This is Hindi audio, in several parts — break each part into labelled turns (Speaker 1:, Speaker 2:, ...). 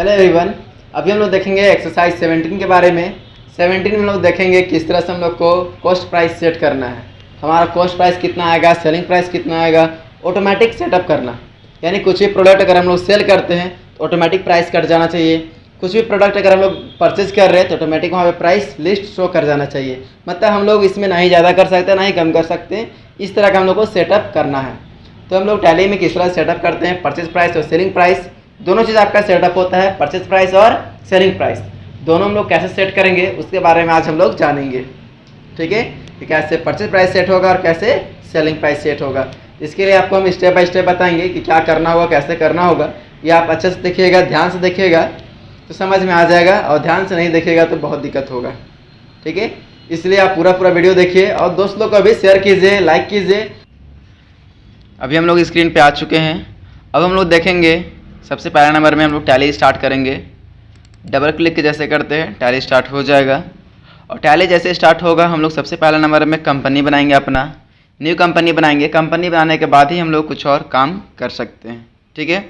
Speaker 1: Hello everyone. अभी हम लोग देखेंगे एक्सरसाइज 17 के बारे में। 17 में हम लोग देखेंगे किस तरह से हम लोग को कॉस्ट प्राइस सेट करना है। हमारा कॉस्ट प्राइस कितना आएगा, सेलिंग प्राइस कितना आएगा, ऑटोमेटिक सेटअप करना। यानी कुछ भी प्रोडक्ट अगर हम लोग सेल करते हैं तो ऑटोमेटिक प्राइस कट जाना चाहिए। कुछ भी प्रोडक्ट अगर हम लोग परचेज कर रहे हैं तो ऑटोमेटिक वहाँ पे प्राइस लिस्ट शो कर जाना चाहिए। मतलब हम लोग इसमें ना ही ज़्यादा कर सकते ना ही कम कर सकते, इस तरह का हम लोग को सेटअप करना है। तो हम लोग टैली में किस तरह सेटअप करते हैं, परचेज प्राइस और सेलिंग प्राइस दोनों चीज़ आपका सेटअप होता है। परचेज प्राइस और सेलिंग प्राइस दोनों हम लोग कैसे सेट करेंगे उसके बारे में आज हम लोग जानेंगे। ठीक है, कि कैसे परचेज प्राइस सेट होगा और कैसे सेलिंग प्राइस सेट होगा। इसके लिए आपको हम स्टेप बाय स्टेप बताएंगे कि क्या करना होगा, कैसे करना होगा। ये आप अच्छे से देखिएगा, ध्यान से देखिएगा तो समझ में आ जाएगा, और ध्यान से नहीं देखिएगा तो बहुत दिक्कत होगा। ठीक है, इसलिए आप पूरा वीडियो देखिए और दोस्त लोग को भी शेयर कीजिए, लाइक कीजिए। अभी हम लोग स्क्रीन पे आ चुके हैं। अब हम लोग देखेंगे सबसे पहले नंबर में हम लोग टैली स्टार्ट करेंगे। डबल क्लिक जैसे करते हैं टैली स्टार्ट हो जाएगा। और टैली जैसे स्टार्ट होगा हम लोग सबसे पहले नंबर में कंपनी बनाएंगे, अपना न्यू कंपनी बनाएंगे। कंपनी बनाने के बाद ही हम लोग कुछ और काम कर सकते हैं। ठीक है,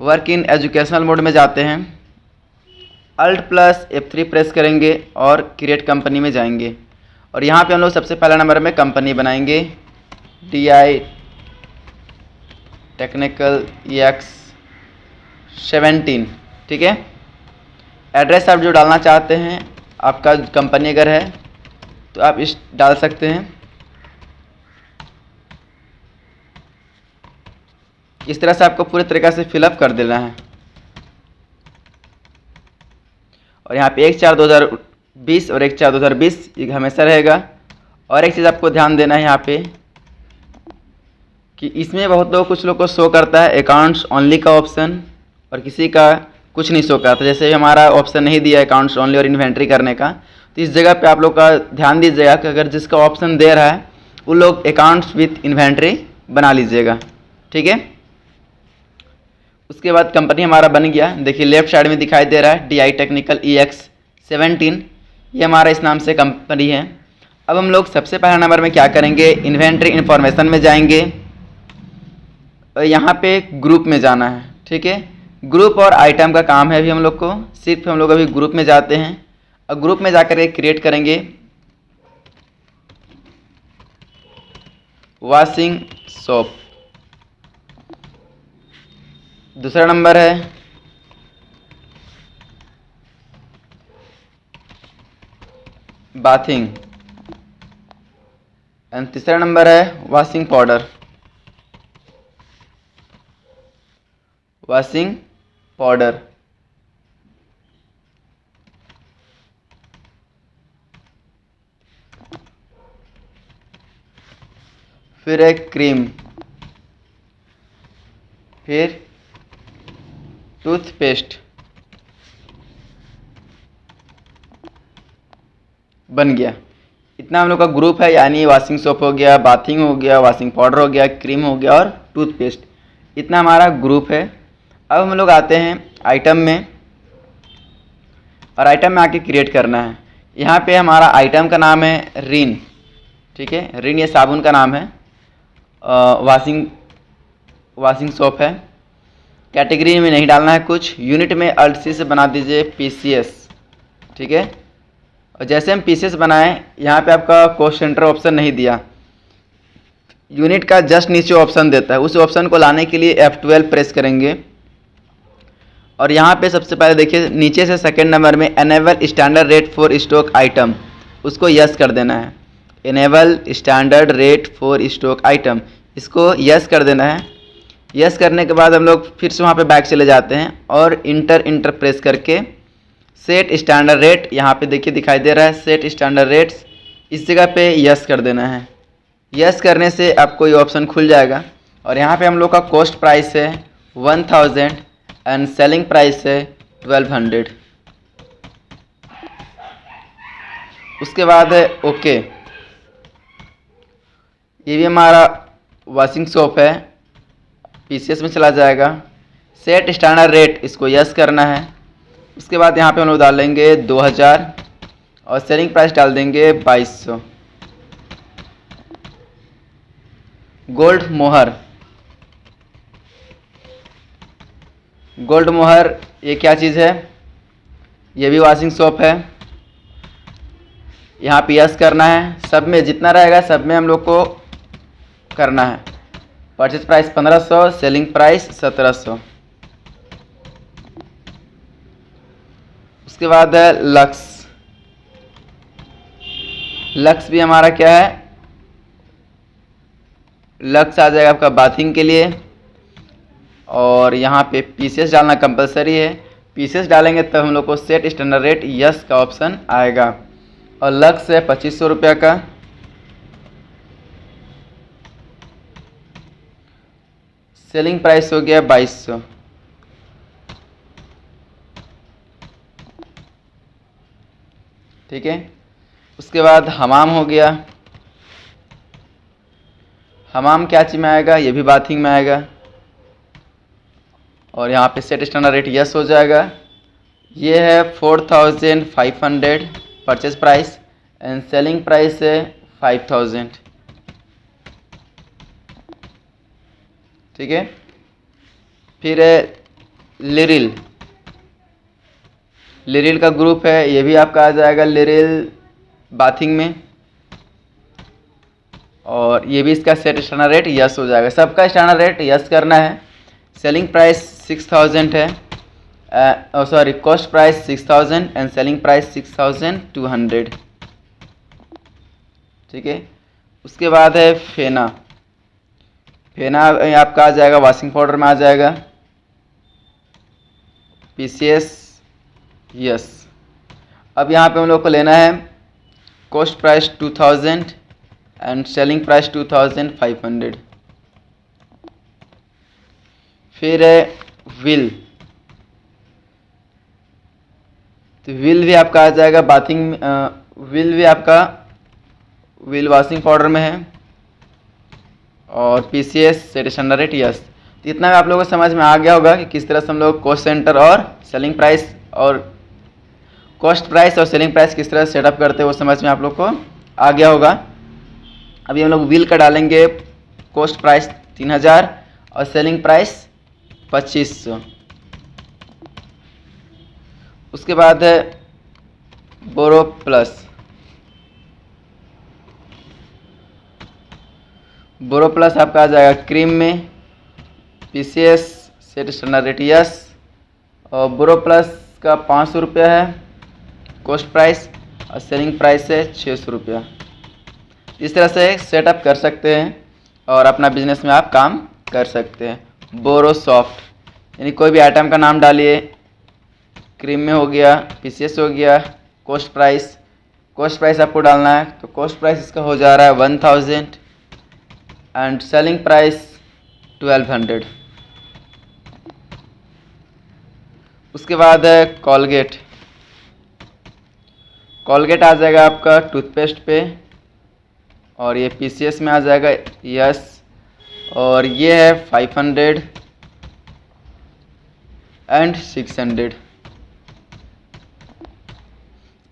Speaker 1: वर्क इन एजुकेशनल मोड में जाते हैं, Alt+ F3 प्रेस करेंगे और क्रिएट कंपनी में जाएंगे। और यहाँ पे हम लोग सबसे पहला नंबर में कंपनी बनाएंगे, DI टेक्निकल EX 17। ठीक है, एड्रेस आप जो डालना चाहते हैं, आपका कंपनी अगर है तो आप इस डाल सकते हैं। इस तरह से आपको पूरे तरीक़े से फिलअप कर देना है। और यहाँ पे 1/4/2020 और 1/4/2020 ये हमेशा रहेगा। और एक चीज़ आपको ध्यान देना है यहाँ पे कि इसमें बहुत लोग कुछ लोग को शो करता है अकाउंट्स ओनली का ऑप्शन, और किसी का कुछ नहीं शो करता। जैसे हमारा ऑप्शन नहीं दिया अकाउंट्स ओनली और इन्वेंट्री करने का, तो इस जगह पे आप लोग का ध्यान दीजिएगा कि अगर जिसका ऑप्शन दे रहा है वो लोग अकाउंट्स विथ इन्वेंट्री बना लीजिएगा। ठीक है, उसके बाद कंपनी हमारा बन गया। देखिए लेफ्ट साइड में दिखाई दे रहा है DI टेक्निकल EX 17, ये हमारा इस नाम से कंपनी है। अब हम लोग सबसे पहला नंबर में क्या करेंगे, इन्वेंट्री इन्फॉर्मेशन में जाएंगे और यहाँ पे ग्रुप में जाना है। ठीक है, ग्रुप और आइटम का काम है अभी हम लोग को, सिर्फ हम लोग अभी ग्रुप में जाते हैं और ग्रुप में जाकर के क्रिएट करेंगे वॉशिंग सोप। दूसरा नंबर है बाथिंग एंड तीसरा नंबर है वॉशिंग पाउडर। वॉशिंग पाउडर, फिर एक क्रीम, फिर टूथपेस्ट। बन गया। इतना हम लोग का ग्रुप है, यानी वॉशिंग सोप हो गया, बाथिंग हो गया, वॉशिंग पाउडर हो गया, क्रीम हो गया और टूथपेस्ट। इतना हमारा ग्रुप है। अब हम लोग आते हैं आइटम में, और आइटम में आके क्रिएट करना है। यहाँ पे हमारा आइटम का नाम है रिन। ठीक है, रिन ये साबुन का नाम है, वॉशिंग सोप है। कैटेगरी में नहीं डालना है कुछ, यूनिट में Alt+C से बना दीजिए PCS। ठीक है, और जैसे हम PCS बनाएं, यहाँ पे आपका कॉस्ट सेंटर ऑप्शन नहीं दिया, यूनिट का जस्ट नीचे ऑप्शन देता है। उस ऑप्शन को लाने के लिए F12 प्रेस करेंगे। और यहाँ पे सबसे पहले देखिए नीचे से सेकंड नंबर में enable standard rate for stock item, उसको यस कर देना है। Enable standard rate for stock item, इसको यस कर देना है। यस करने के बाद हम लोग फिर से वहाँ पे बैक चले जाते हैं और इंटर प्रेस करके सेट स्टैंडर्ड रेट, यहाँ पे देखिए दिखाई दे रहा है सेट स्टैंडर्ड रेट्स, इस जगह पे यस कर देना है। यस करने से आपको ये ऑप्शन खुल जाएगा। और यहाँ पे हम लोग का कॉस्ट प्राइस है 1000 एंड सेलिंग प्राइस है 1200। उसके बाद है ओके। ये भी हमारा वॉशिंग सोप है, PCS में चला जाएगा। सेट स्टैंडर्ड रेट, इसको यस करना है। उसके बाद यहाँ पे हम लोग डालेंगे 2000 और सेलिंग प्राइस डाल देंगे 2200। गोल्ड मोहर, गोल्ड मोहर ये क्या चीज़ है? ये भी वॉशिंग सोप है। यहाँ पे यस करना है, सब में जितना रहेगा सब में हम लोग को करना है। Purchase price 1500, selling price 1700। उसके बाद है लक्स। लक्स भी हमारा क्या है? लक्स आ जाएगा आपका बाथिंग के लिए, और यहाँ पे पीसेस डालना कंपलसरी है। पीसेस डालेंगे तब हम लोग को सेट स्टैंडर्ड रेट यस का ऑप्शन आएगा। और लक्स है 2500 रुपये का। सेलिंग प्राइस हो गया 2200। ठीक है। उसके बाद हमाम हो गया। हमाम क्या चीज़ में आएगा? ये भी बाथिंग में आएगा, और यहाँ पे सेट स्टैंडर्ड रेट यस हो जाएगा। ये है 4500 purchase price and selling price है 5000। ठीक है। फिर है लिरिल। लिरिल का ग्रुप है, ये भी आपका आ जाएगा लिरिल बाथिंग में, और ये भी इसका सेट स्टैंडर्ड रेट यस हो जाएगा। सबका स्टैंडर्ड रेट यस करना है। सेलिंग प्राइस 6000 है, sorry cost price 6000 and selling price 6200। ठीक है। उसके बाद है फेना। फेना आपका आ जाएगा वॉशिंग पाउडर में आ जाएगा, पीसीएस यस। अब यहाँ पे हम लोग को लेना है cost price 2000 and selling price 2500। फिर है व्हील। तो व्हील भी आपका आ जाएगा बाथिंग, व्हील भी आपका व्हील वॉशिंग पाउडर में है, और PCS set standard rate yes. तो इतना आप लोगों को समझ में आ गया होगा कि किस तरह से हम लोग कॉस्ट सेंटर और सेलिंग प्राइस और कॉस्ट प्राइस और सेलिंग प्राइस किस तरह से सेटअप करते हैं, वो समझ में आप लोग को आ गया होगा। अभी हम लोग व्हील का डालेंगे कॉस्ट प्राइस 3000 और सेलिंग प्राइस 2500। उसके बाद है बोरो प्लस। बोरो प्लस आपका आ जाएगा क्रीम में, PCS set standard rate yes, और बोरो प्लस का 500 रुपया है कॉस्ट प्राइस, और सेलिंग प्राइस है 600 रुपया। इस तरह से सेटअप कर सकते हैं और अपना बिजनेस में आप काम कर सकते हैं। बोरो सॉफ्ट यानी कोई भी आइटम का नाम डालिए, क्रीम में हो गया, पीसीएस हो गया, कॉस्ट प्राइस आपको डालना है। तो कॉस्ट प्राइस इसका हो जा रहा है 1000 एंड सेलिंग प्राइस 1200। उसके बाद है कॉलगेट। कॉलगेट आ जाएगा आपका टूथपेस्ट पे, और ये पीसीएस में आ जाएगा यस, और ये है 500 एंड 600।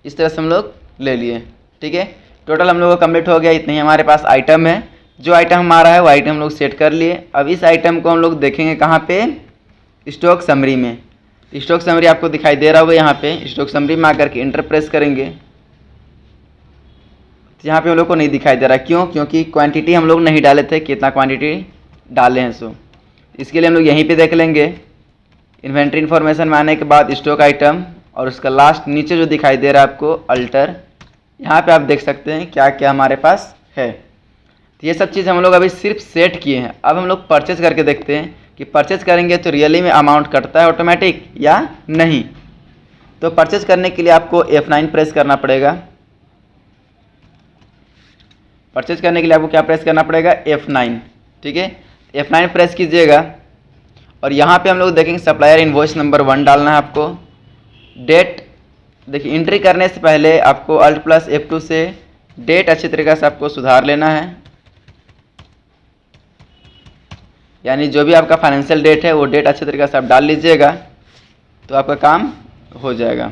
Speaker 1: इस तरह से हम लोग ले लिए। ठीक है। टोटल हम लोग का कंप्लीट हो गया। इतने ही हमारे पास आइटम है। जो आइटम हमारा है वो आइटम हम लोग सेट कर लिए। अब इस आइटम को हम लोग देखेंगे कहाँ पे? स्टॉक समरी में। स्टॉक समरी आपको दिखाई दे रहा होगा यहाँ पे। स्टॉक समरी में आकर के इंटर प्रेस करेंगे तो यहाँ पे हम लोग को नहीं दिखाई दे रहा। क्यों? क्योंकि क्वांटिटी हम लोग नहीं डाले थे, कितना क्वांटिटी डाले हैं सो इसके लिए हम लोग यहीं पे देख लेंगे। इन्वेंट्री इन्फॉर्मेशन में आने के बाद स्टॉक आइटम, और उसका लास्ट नीचे जो दिखाई दे रहा है आपको अल्टर, यहाँ पे आप देख सकते हैं क्या क्या हमारे पास है। तो ये सब चीज़ हम लोग अभी सिर्फ सेट किए हैं। अब हम लोग परचेज करके देखते हैं कि परचेज करेंगे तो रियली में अमाउंट कटता है ऑटोमेटिक या नहीं। तो परचेज करने के लिए आपको F9 प्रेस करना पड़ेगा। परचेज करने के लिए आपको क्या प्रेस करना पड़ेगा? F9। ठीक है। F9 प्रेस कीजिएगा, और यहाँ पे हम लोग देखेंगे सप्लायर इनवॉइस नंबर 1 डालना है आपको। डेट देखिए, एंट्री करने से पहले आपको Alt+ F2 से डेट अच्छी तरीके से आपको सुधार लेना है, यानी जो भी आपका फाइनेंशियल डेट है वो डेट अच्छे तरीके से आप डाल लीजिएगा तो आपका काम हो जाएगा।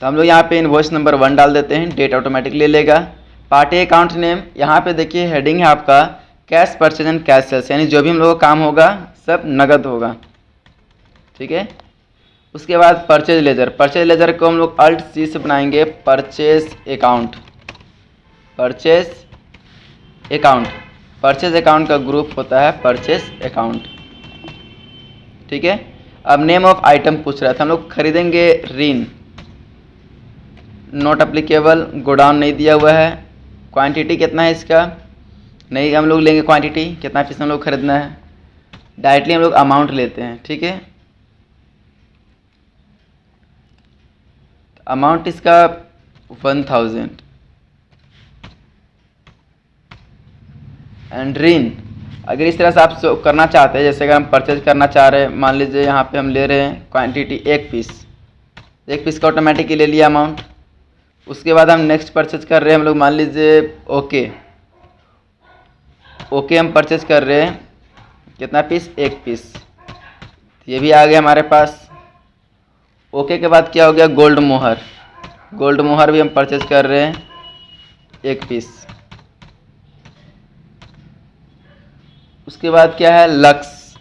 Speaker 1: तो हम लोग यहाँ पे इनवॉइस नंबर 1 डाल देते हैं, डेट ऑटोमेटिक ले लेगा। पार्टी अकाउंट नेम, यहाँ पे देखिए हेडिंग है आपका cash purchase and cash sales, यानी जो भी हम लोगों का काम होगा सब नगद होगा, ठीक है। उसके बाद परचेज लेजर, परचेज लेजर को हम लोग अल्ट सी से बनाएंगे, purchase account, purchase account, purchase account का ग्रुप होता है परचेज अकाउंट, ठीक है। अब नेम ऑफ आइटम पूछ रहा था, हम लोग खरीदेंगे ऋण, नॉट अप्लीकेबल, गोडाउन नहीं दिया हुआ है, क्वांटिटी कितना है इसका नहीं, हम लोग लेंगे क्वांटिटी कितना पीस हम लोग खरीदना है, डायरेक्टली हम लोग अमाउंट लेते हैं, ठीक है। अमाउंट इसका 1000 एंड ऋण, अगर इस तरह से आप करना चाहते हैं, जैसे अगर हम परचेज करना चाह रहे हैं, मान लीजिए यहाँ पे हम ले रहे हैं क्वांटिटी एक पीस का ऑटोमेटिक ले लिया अमाउंट। उसके बाद हम नेक्स्ट परचेज कर रहे हैं हम लोग, मान लीजिए ओके हम परचेज कर रहे हैं कितना पीस, एक पीस, ये भी आ गया हमारे पास। ओके के बाद क्या हो गया, गोल्ड मोहर, गोल्ड मोहर भी हम परचेज कर रहे हैं एक पीस। उसके बाद क्या है, लक्स,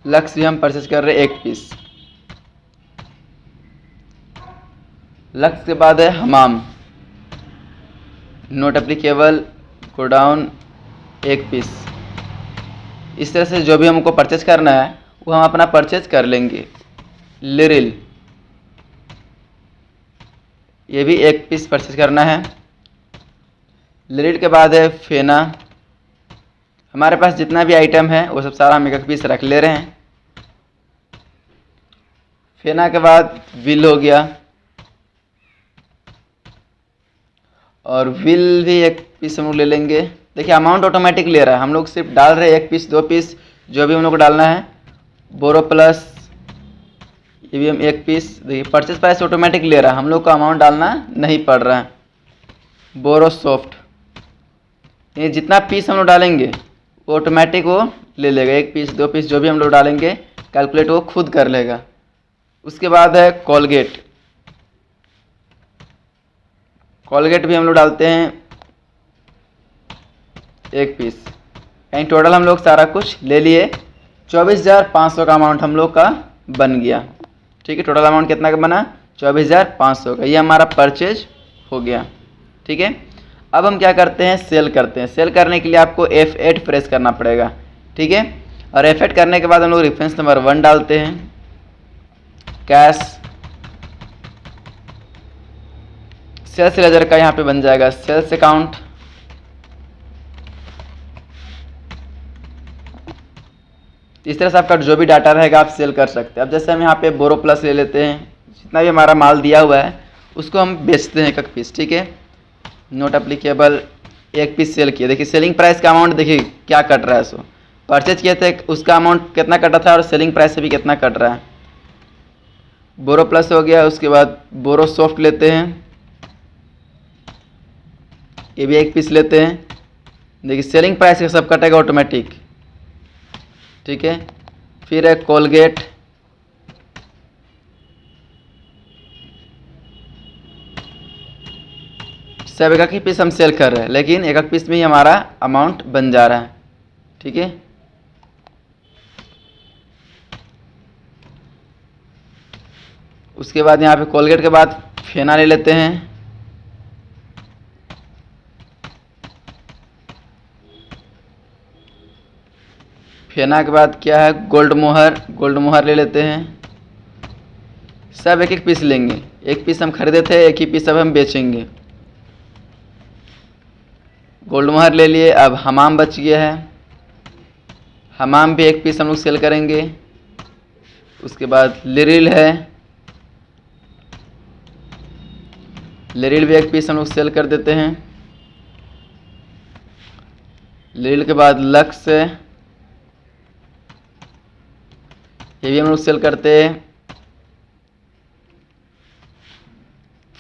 Speaker 1: लक्स भी हम परचेज कर रहे हैं एक पीस। लक्स के बाद है हमाम, नॉट एप्लीकेबल, गोडाउन एक पीस। इस तरह से जो भी हमको परचेज करना है वो हम अपना परचेज कर लेंगे। लिरिल, ये भी एक पीस परचेज करना है। लिरिल के बाद है फेना, हमारे पास जितना भी आइटम है वो सब सारा हम एक पीस रख ले रहे हैं। फेना के बाद विल हो गया, और विल भी एक पीस हम लोग ले लेंगे। देखिए अमाउंट ऑटोमेटिक ले रहा है, हम लोग सिर्फ डाल रहे हैं एक पीस, दो पीस, जो भी हम लोग को डालना है। बोरो प्लस, ये भी हम एक पीस, देखिए परचेज प्राइस ऑटोमेटिक ले रहा है, हम लोग को अमाउंट डालना नहीं पड़ रहा है। बोरो सॉफ्ट, ये जितना पीस हम लोग डालेंगे वो ऑटोमेटिक वो ले लेगा, एक पीस दो पीस जो भी हम लोग डालेंगे कैलकुलेट वो खुद कर लेगा। उसके बाद है कोलगेट, कोलगेट भी हम लोग डालते हैं एक पीस, यानी टोटल हम लोग सारा कुछ ले लिए। 24,500 का अमाउंट हम लोग का बन गया, ठीक है। टोटल अमाउंट कितना का बना, 24,500 का, ये हमारा परचेज हो गया, ठीक है। अब हम क्या करते हैं, सेल करते हैं। सेल करने के लिए आपको F8 प्रेस करना पड़ेगा, ठीक है। और F8 करने के बाद हम लोग रेफरेंस नंबर 1 डालते हैं, कैश सेल्स लेजर का यहाँ पे बन जाएगा सेल्स अकाउंट। इस तरह से आपका जो भी डाटा रहेगा आप सेल कर सकते हैं। अब जैसे हम यहाँ पे बोरो प्लस ले लेते हैं, जितना भी हमारा माल दिया हुआ है उसको हम बेचते हैं एक पीस, ठीक है। नॉट एप्लीकेबल, एक पीस सेल किया, देखिए सेलिंग प्राइस का अमाउंट देखिए क्या कट रहा है, सो परचेज किए थे उसका अमाउंट कितना कटा था और सेलिंग प्राइस से भी कितना कट रहा है। बोरो प्लस हो गया। उसके बाद बोरो सॉफ्ट लेते हैं, ये भी एक पीस लेते हैं, देखिए सेलिंग प्राइस का सब कटेगा ऑटोमेटिक, ठीक है। फिर है कोलगेट, सब एक एक पीस हम सेल कर रहे हैं, लेकिन एक एक पीस में ही हमारा अमाउंट बन जा रहा है, ठीक है। उसके बाद यहाँ पे कोलगेट के बाद फेना ले लेते हैं, फेना के बाद क्या है, गोल्ड मोहर, गोल्ड मोहर ले लेते हैं। सब एक एक पीस लेंगे, एक पीस हम खरीदे थे, एक ही पीस अब हम बेचेंगे। गोल्ड मोहर ले लिए। अब हमाम बच गया है, हमाम भी एक पीस हम लोग सेल करेंगे। उसके बाद लिरिल है, लिरिल भी एक पीस हम लोग सेल कर देते हैं। लिरिल के बाद लक्स है, ये भी हम लोग सेल करते हैं।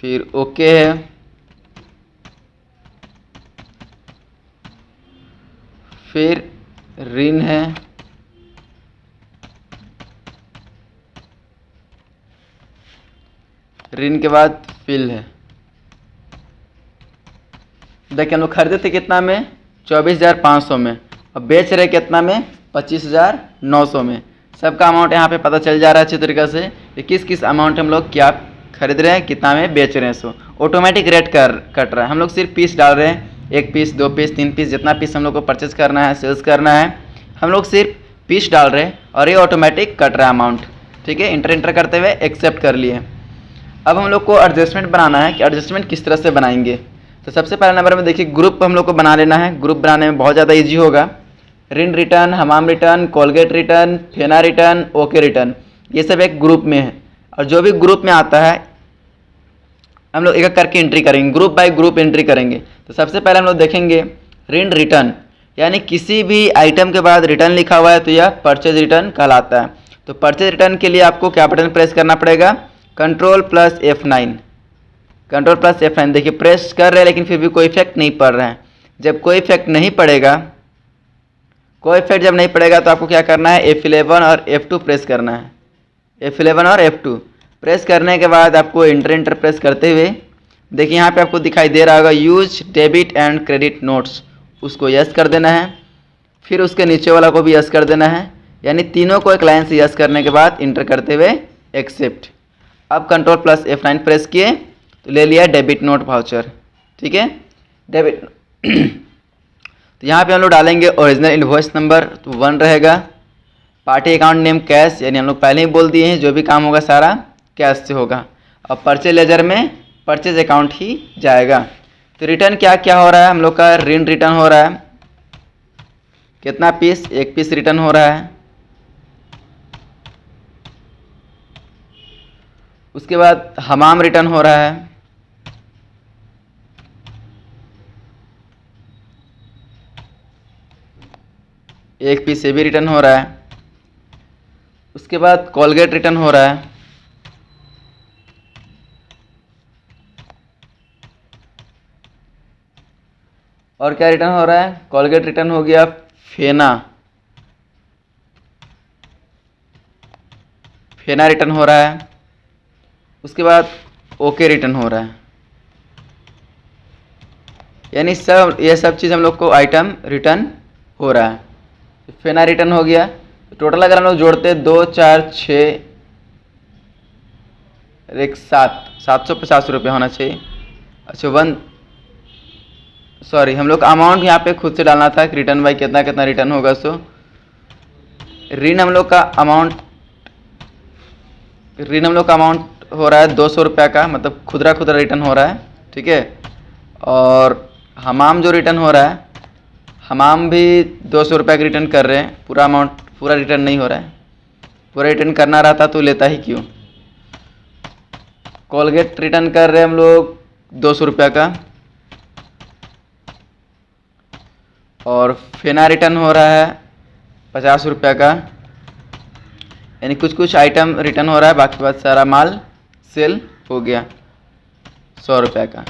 Speaker 1: फिर ओके है, फिर ऋण है, ऋण के बाद फिल है। देखिए हम लोग खरीदे थे कितना में, 24,500 में, और बेच रहे कितना में, 25,900 में। सबका अमाउंट यहाँ पे पता चल जा रहा है अच्छी तरीके से कि किस किस अमाउंट हम लोग क्या खरीद रहे हैं, कितना में बेच रहे हैं। सो ऑटोमेटिक रेट कट रहा है। हम लोग सिर्फ पीस डाल रहे हैं, 1 पीस 2 पीस 3 पीस, जितना पीस हम लोग को परचेज करना है, सेल्स करना है, हम लोग सिर्फ पीस डाल रहे हैं और ये ऑटोमेटिक कट रहा है अमाउंट। ठीक है, इंटर करते हुए एक्सेप्ट कर लिए। अब हम लोग को एडजस्टमेंट बनाना है कि एडजस्टमेंट किस तरह से बनाएंगे। तो सबसे पहले नंबर में देखिए ग्रुप हम लोग को बना लेना है। ग्रुप बनाने में बहुत ज़्यादा ईजी होगा। Rin return, Hamam return, Colgate return, Fena return, okay return, ये सब एक ग्रुप में है। और जो भी ग्रुप में आता है हम लोग एक एक करके एंट्री करेंगे, ग्रुप बाय ग्रुप एंट्री करेंगे। तो सबसे पहले हम लोग देखेंगे रिन रिटर्न, यानी किसी भी आइटम के बाद रिटर्न लिखा हुआ है तो यह परचेज रिटर्न कहलाता है। तो परचेज रिटर्न के लिए आपको क्या बटन प्रेस करना पड़ेगा, Ctrl+F9। Ctrl+F9 देखिए प्रेस कर रहे हैं लेकिन फिर भी कोई इफेक्ट नहीं पड़ रहा है। जब कोई इफेक्ट नहीं पड़ेगा, कोई इफेक्ट जब नहीं पड़ेगा तो आपको क्या करना है, F11 और F2 प्रेस करना है। F11 और F2 प्रेस करने के बाद आपको इंटर प्रेस करते हुए देखिए यहाँ पे आपको दिखाई दे रहा होगा use debit and credit notes, उसको यस कर देना है। फिर उसके नीचे वाला को भी यस कर देना है, यानी तीनों को एक लाइन से यस करने के बाद इंटर करते हुए एक्सेप्ट। अब Ctrl+F9 प्रेस किए तो ले लिया डेबिट नोट वाउचर। ठीक है, डेबिट तो यहाँ पे हम लोग डालेंगे ओरिजिनल इनवॉइस नंबर, तो 1 रहेगा। पार्टी अकाउंट नेम कैश, यानी हम लोग पहले ही बोल दिए हैं जो भी काम होगा सारा कैश से होगा। और परचेज लेजर में परचेज अकाउंट ही जाएगा। तो रिटर्न क्या क्या हो रहा है, हम लोग का ऋण रिटर्न हो रहा है। कितना पीस, 1 पीस रिटर्न हो रहा है। उसके बाद हमाम रिटर्न हो रहा है। एक पीस से भी रिटर्न हो रहा है। उसके बाद कोलगेट रिटर्न हो रहा है। और क्या रिटर्न हो रहा है, कोलगेट रिटर्न हो गया। फेना रिटर्न हो रहा है। उसके बाद ओके रिटर्न हो रहा है। यानी सब ये सब चीज़ हम लोग को आइटम रिटर्न हो रहा है। फेना रिटर्न हो गया। टोटल अगर हम लोग जोड़ते 2 4 6 एक 750 रुपये होना चाहिए। अच्छा हम लोग अमाउंट यहाँ पे खुद से डालना था कि रिटर्न बाई कितना कितना रिटर्न होगा। सो ऋण हम लोग का अमाउंट हो रहा है 200 रुपये का, मतलब खुदरा रिटर्न हो रहा है। ठीक है, और हमाम जो रिटर्न हो रहा है, हमाम भी 200 रुपये का रिटर्न कर रहे हैं। पूरा अमाउंट पूरा रिटर्न नहीं हो रहा है, पूरा रिटर्न करना रहता तो लेता ही क्यों। कोलगेट रिटर्न कर रहे हैं हम लोग 200 रुपये का। और फेना रिटर्न हो रहा है 50 रुपये का, यानी कुछ कुछ आइटम रिटर्न हो रहा है, बाकी बात सारा माल सेल हो गया 100 रुपये का।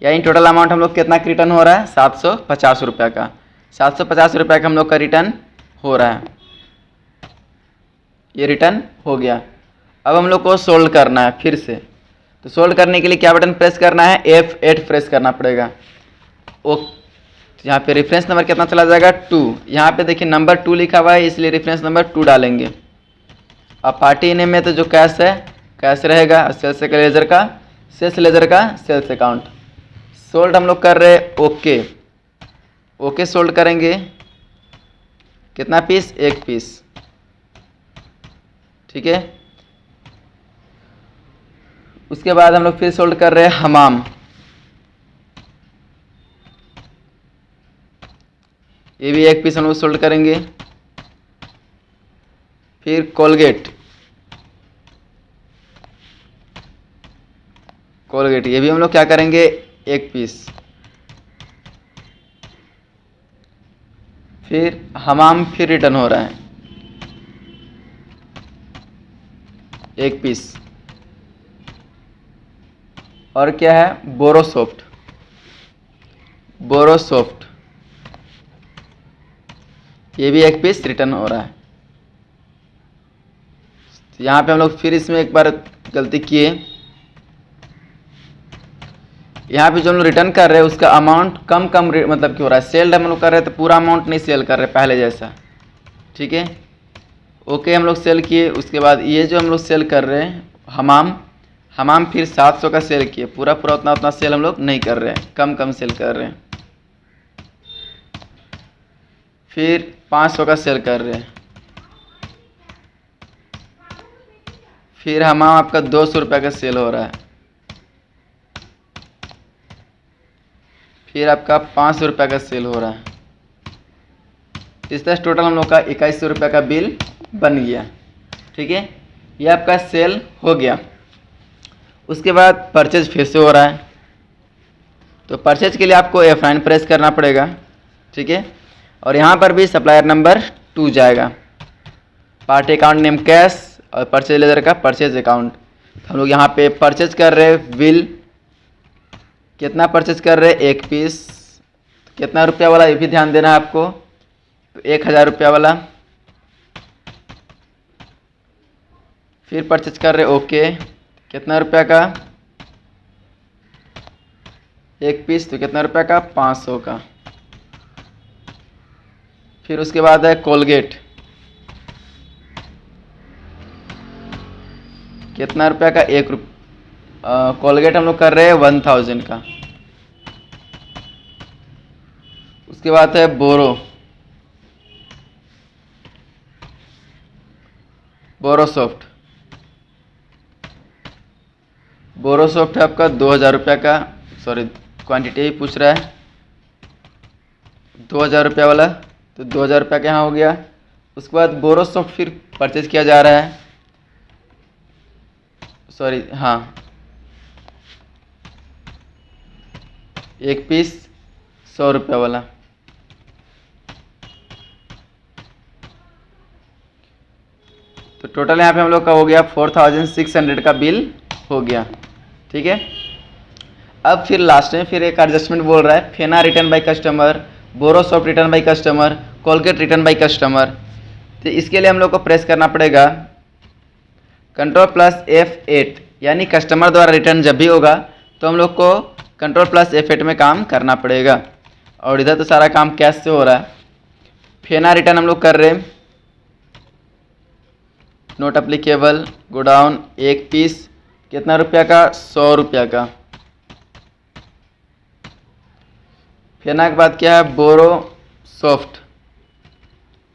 Speaker 1: यानी टोटल अमाउंट हम लोग कितना का रिटर्न हो रहा है, 750 रुपये का। 750 रुपये का हम लोग का रिटर्न हो रहा है। ये रिटर्न हो गया। अब हम लोग को सोल्ड करना है फिर से। तो सोल्ड करने के लिए क्या बटन प्रेस करना है, F8 प्रेस करना पड़ेगा। यहाँ पे रेफरेंस नंबर कितना चला जाएगा, 2। यहाँ पे देखिए नंबर 2 लिखा हुआ है, इसलिए रेफरेंस नंबर 2 डालेंगे। अब पार्टी नेम में तो जो कैश है कैश रहेगा, सेल्स लेजर का सेल्स अकाउंट। सोल्ड हम लोग कर रहे हैं ओके सोल्ड करेंगे। कितना पीस, 1 पीस। ठीक है, उसके बाद हम लोग फिर सोल्ड कर रहे हैं हमाम। ये भी 1 पीस हम लोग सोल्ड करेंगे। फिर कोलगेट ये भी हम लोग क्या करेंगे, 1 पीस। फिर हमाम फिर रिटर्न हो रहा है 1 पीस। और क्या है, बोरोसॉफ्ट ये भी 1 पीस रिटर्न हो रहा है। तो यहाँ पे हम लोग फिर इसमें एक बार गलती किए, यहाँ पे जो हम लोग रिटर्न कर रहे हैं उसका अमाउंट कम मतलब क्यों हो रहा है, सेल हम लोग कर रहे हैं तो पूरा अमाउंट नहीं सेल कर रहे पहले जैसा, ठीक है। ओके हम लोग सेल किए, उसके बाद ये जो हम लोग सेल कर रहे हैं हमाम फिर 700 का सेल किए, पूरा उतना सेल हम लोग नहीं कर रहे हैं, कम सेल कर रहे हैं। फिर 500 का सेल कर रहे हैं। फिर हमाम आपका 200 रुपये का सेल हो रहा है। फिर आपका 500 रुपये का सेल हो रहा है। इस तरह टोटल हम लोग का 2100 रुपये का बिल बन गया, ठीक है। ये आपका सेल हो गया। उसके बाद परचेज फिर से हो रहा है, तो परचेज के लिए आपको F9 प्रेस करना पड़ेगा, ठीक है। और यहाँ पर भी सप्लायर नंबर 2 जाएगा, पार्टी अकाउंट नेम कैश और परचेज लेजर का परचेज अकाउंट। हम लोग यहाँ पे परचेज कर रहे हैं बिल, कितना परचेज कर रहे हैं, 1 पीस, कितना रुपया वाला ये भी ध्यान देना है आपको, 1000 रुपया वाला। फिर परचेज कर रहे ओके, कितना रुपया का, 1 पीस, तो कितना रुपया का, 500 का। फिर उसके बाद है कोलगेट, कितना रुपया का, 1 रुपया। कोलगेट हम लोग कर रहे हैं 1000 का। उसके बाद है बोरोसॉफ्ट है आपका 2000 रुपया का, सॉरी क्वांटिटी ही पूछ रहा है, 2000 रुपया वाला, तो 2000 रुपया का यहाँ हो गया। उसके बाद बोरोसॉफ्ट फिर परचेज किया जा रहा है, सॉरी हाँ, 1 पीस 100 रुपया वाला। तो टोटल यहाँ पे हम लोग का हो गया 4600 का बिल हो गया, ठीक है। अब फिर लास्ट में फिर एक एडजस्टमेंट बोल रहा है, Fena return by customer, Borosoft return by customer, Colgate return by customer. तो इसके लिए हम लोग को प्रेस करना पड़ेगा Ctrl+ F8, यानी कस्टमर द्वारा रिटर्न जब भी होगा तो हम लोग को Ctrl+ F8 में काम करना पड़ेगा। और इधर तो सारा काम कैश से हो रहा है। फेना रिटर्न हम लोग कर रहे हैं, नोट अप्लीकेबल, गोडाउन 1 पीस, कितना रुपया का, 100 रुपया का। फेना के बाद क्या है,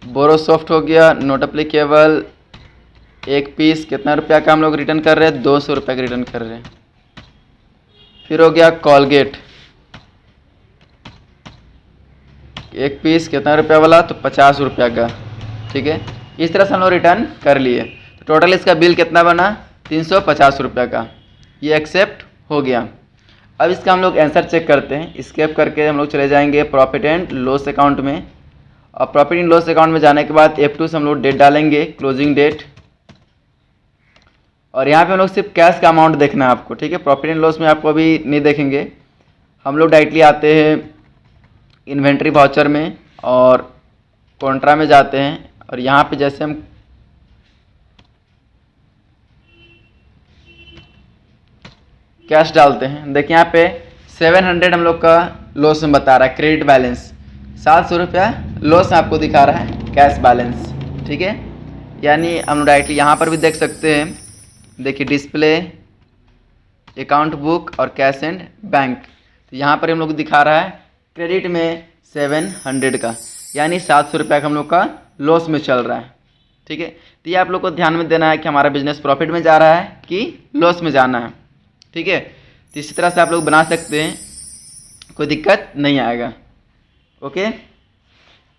Speaker 1: बोरोसॉफ्ट हो गया, नोट अप्लीकेबल 1 पीस, कितना रुपया का हम लोग रिटर्न कर रहे हैं, 200 रुपये का रिटर्न कर रहे हैं। फिर हो गया कोलगेट 1 पीस, कितना रुपया वाला, तो 50 रुपया का, ठीक है। इस तरह से हम लोग रिटर्न कर लिए। तो टोटल इसका बिल कितना बना, 350 रुपया का। ये एक्सेप्ट हो गया। अब इसका हम लोग आंसर चेक करते हैं। एस्केप करके हम लोग चले जाएंगे प्रॉफिट एंड लॉस अकाउंट में, और प्रॉफिट एंड लॉस अकाउंट में जाने के बाद F2 से हम लोग डेट डालेंगे, क्लोजिंग डेट। और यहाँ पे हम लोग सिर्फ कैश का अमाउंट देखना है आपको, ठीक है। प्रॉफिट एंड लॉस में आपको अभी नहीं देखेंगे, हम लोग डायरेक्टली आते हैं इन्वेंट्री वाउचर में और कॉन्ट्रा में जाते हैं। और यहाँ पे जैसे हम कैश डालते हैं, देखिए यहाँ पे 700 हम लोग का लॉस में बता रहा है, क्रेडिट बैलेंस 700 रुपया लॉस आपको दिखा रहा है कैश बैलेंस, ठीक है। यानी हम डायरेक्टली यहाँ पर भी देख सकते हैं, देखिए डिस्प्ले, अकाउंट बुक और कैश एंड बैंक। तो यहाँ पर हम लोग दिखा रहा है क्रेडिट में 700 का, यानी 700 रुपया का हम लोग का लॉस में चल रहा है, ठीक है। तो ये आप लोग को ध्यान में देना है कि हमारा बिजनेस प्रॉफिट में जा रहा है कि लॉस में जाना है, ठीक है। तो इसी तरह से आप लोग बना सकते हैं, कोई दिक्कत नहीं आएगा, ओके।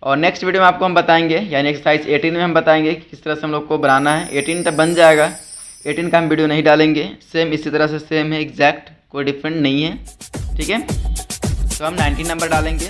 Speaker 1: और नेक्स्ट वीडियो में आपको हम बताएंगे, यानी एक्सरसाइज 18 में हम बताएंगे कि किस तरह से हम लोग को बनाना है। 18 तक बन जाएगा, 18 का हम वीडियो नहीं डालेंगे, सेम इसी तरह से सेम है एग्जैक्ट, कोई डिफरेंट नहीं है, ठीक है। तो हम 19 नंबर डालेंगे।